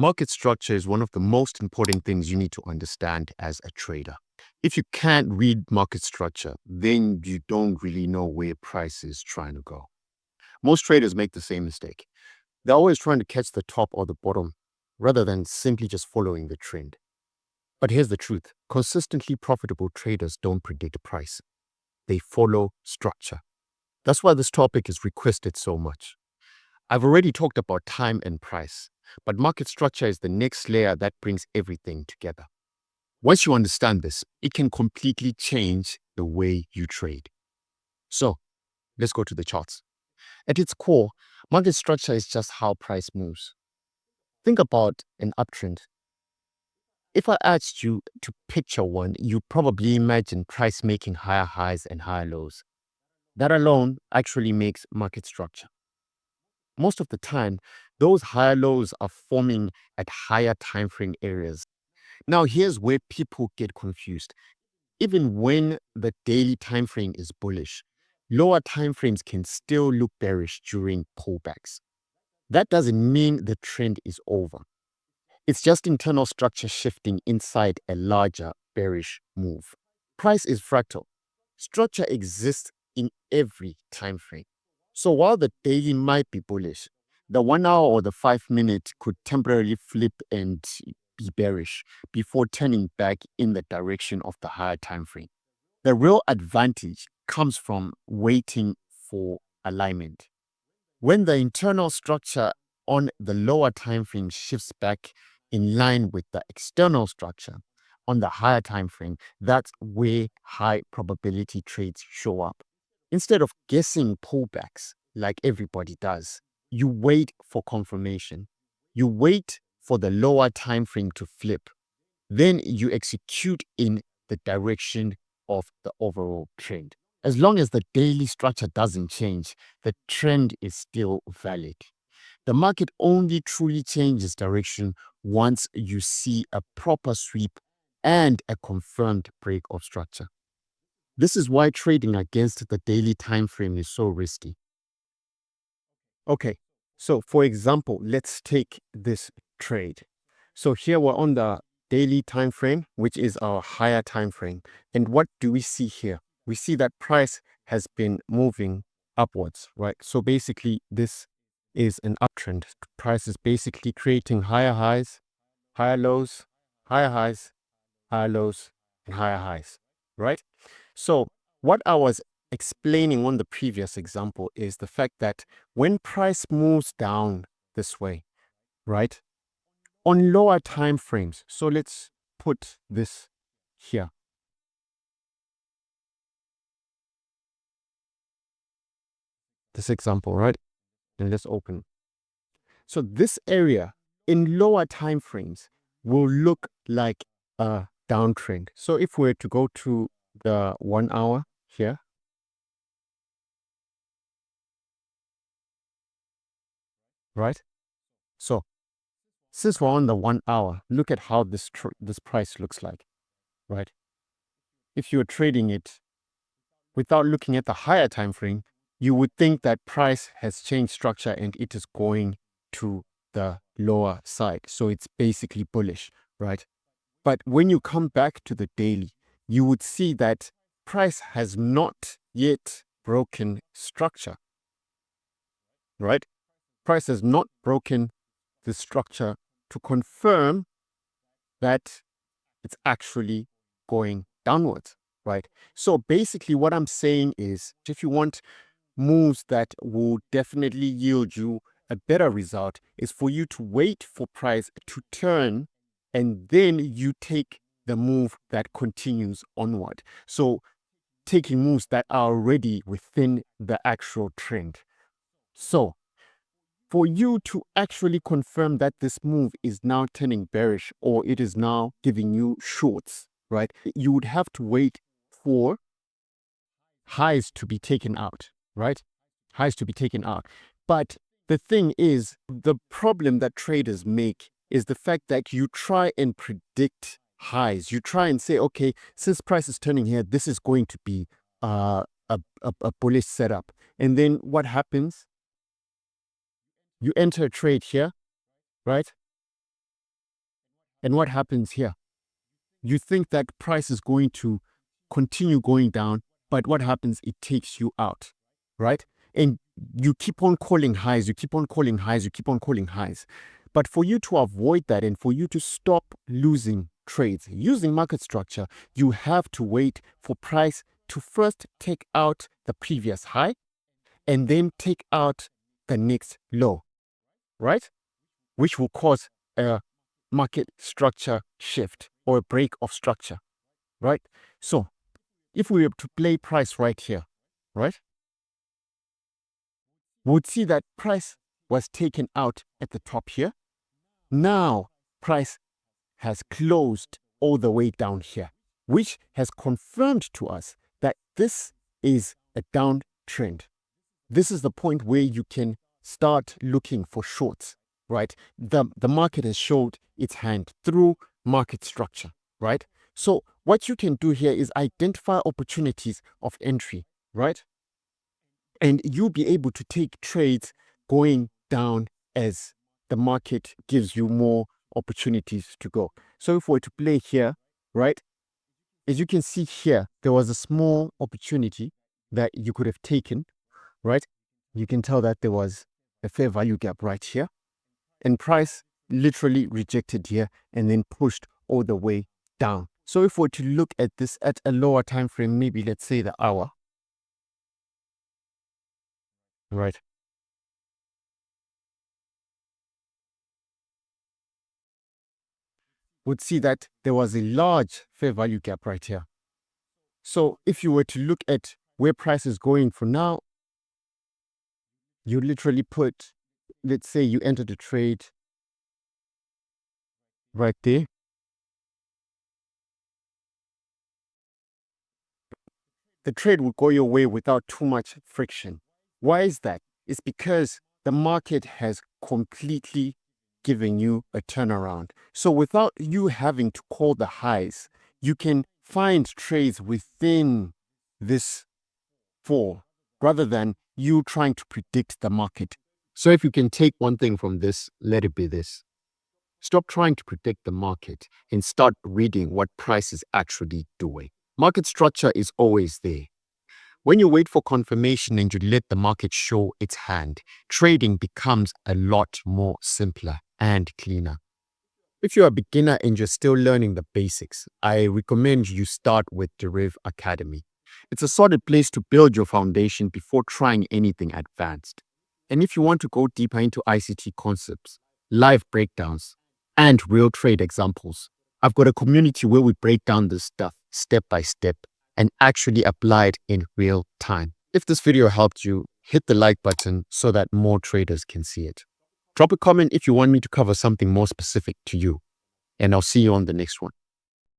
Market structure is one of the most important things you need to understand as a trader. If you can't read market structure, then you don't really know where price is trying to go. Most traders make the same mistake. They're always trying to catch the top or the bottom rather than simply just following the trend. But here's the truth. Consistently profitable traders don't predict price. They follow structure. That's why this topic is requested so much. I've already talked about time and price, but market structure is the next layer that brings everything together. Once you understand this, it can completely change the way you trade. So let's go to the charts. At its core, market structure is just how price moves. Think about an uptrend. If I asked you to picture one, you'd probably imagine price making higher highs and higher lows. That alone actually makes market structure. Most of the time, those higher lows are forming at higher time frame areas. Now, here's where people get confused. Even when the daily time frame is bullish, lower time frames can still look bearish during pullbacks. That doesn't mean the trend is over. It's just internal structure shifting inside a larger bearish move. Price is fractal. Structure exists in every time frame. So while the daily might be bullish, the 1 hour or the 5 minute could temporarily flip and be bearish before turning back in the direction of the higher time frame. The real advantage comes from waiting for alignment. When the internal structure on the lower time frame shifts back in line with the external structure on the higher time frame, that's where high probability trades show up. Instead of guessing pullbacks like everybody does, you wait for confirmation. You wait for the lower time frame to flip. Then you execute in the direction of the overall trend. As long as the daily structure doesn't change, the trend is still valid. The market only truly changes direction once you see a proper sweep and a confirmed break of structure. This is why trading against the daily time frame is so risky. Okay, so for example, let's take this trade. So here we're on the daily time frame, which is our higher time frame. And what do we see here? We see that price has been moving upwards, right? So basically this is an uptrend. Price is basically creating higher highs, higher lows, higher highs, higher lows, and higher highs, right? So what I was explaining on the previous example is the fact that when price moves down this way, right, on lower time frames, so let's put this here. This example, right? And let's open. So this area in lower time frames will look like a downtrend. So if we're to go to the 1 hour here, right? So since we're on the 1 hour, look at how this price looks like, right? If you're trading it without looking at the higher time frame, you would think that price has changed structure and it is going to the lower side. So it's basically bullish, right? But when you come back to the daily, you would see that price has not yet broken structure, right? Price has not broken the structure to confirm that it's actually going downwards, right? So basically what I'm saying is if you want moves that will definitely yield you a better result is for you to wait for price to turn and then you take the move that continues onward. So taking moves that are already within the actual trend. So for you to actually confirm that this move is now turning bearish or it is now giving you shorts, right? You would have to wait for highs to be taken out, right? Highs to be taken out. But the thing is, the problem that traders make is the fact that you try and predict highs. You try and say, okay, since price is turning here, this is going to be a bullish setup. And then what happens? You enter a trade here, right? And what happens here? You think that price is going to continue going down, but what happens? It takes you out, right? And you keep on calling highs, you keep on calling highs, you keep on calling highs. But for you to avoid that and for you to stop losing trades using market structure, you have to wait for price to first take out the previous high and then take out the next low, right? Which will cause a market structure shift or a break of structure, right? So if we were to play price right here, right, we would see that price was taken out at the top here. Now price has closed all the way down here, which has confirmed to us that this is a downtrend. This is the point where you can start looking for shorts, right? The market has showed its hand through market structure, right? So what you can do here is identify opportunities of entry, right? And you'll be able to take trades going down as the market gives you more opportunities to go. So if we're to play here, right, as you can see here, there was a small opportunity that you could have taken, right? You can tell that there was a fair value gap right here, and price literally rejected here and then pushed all the way down. So if we're to look at this at a lower time frame, maybe let's say the hour, right? Would see that there was a large fair value gap right here. So if you were to look at where price is going for now, you literally put, let's say you entered the trade right there. The trade will go your way without too much friction. Why is that? It's because the market has completely given you a turnaround. So without you having to call the highs, you can find trades within this fall rather than you trying to predict the market. So if you can take one thing from this, let it be this. Stop trying to predict the market and start reading what price is actually doing. Market structure is always there. When you wait for confirmation and you let the market show its hand, trading becomes a lot more simpler and cleaner. If you're a beginner and you're still learning the basics, I recommend you start with Deriv Academy. It's a solid place to build your foundation before trying anything advanced. And if you want to go deeper into ICT concepts, live breakdowns, and real trade examples, I've got a community where we break down this stuff step by step and actually apply it in real time. If this video helped you, hit the like button so that more traders can see it. Drop a comment if you want me to cover something more specific to you, and I'll see you on the next one.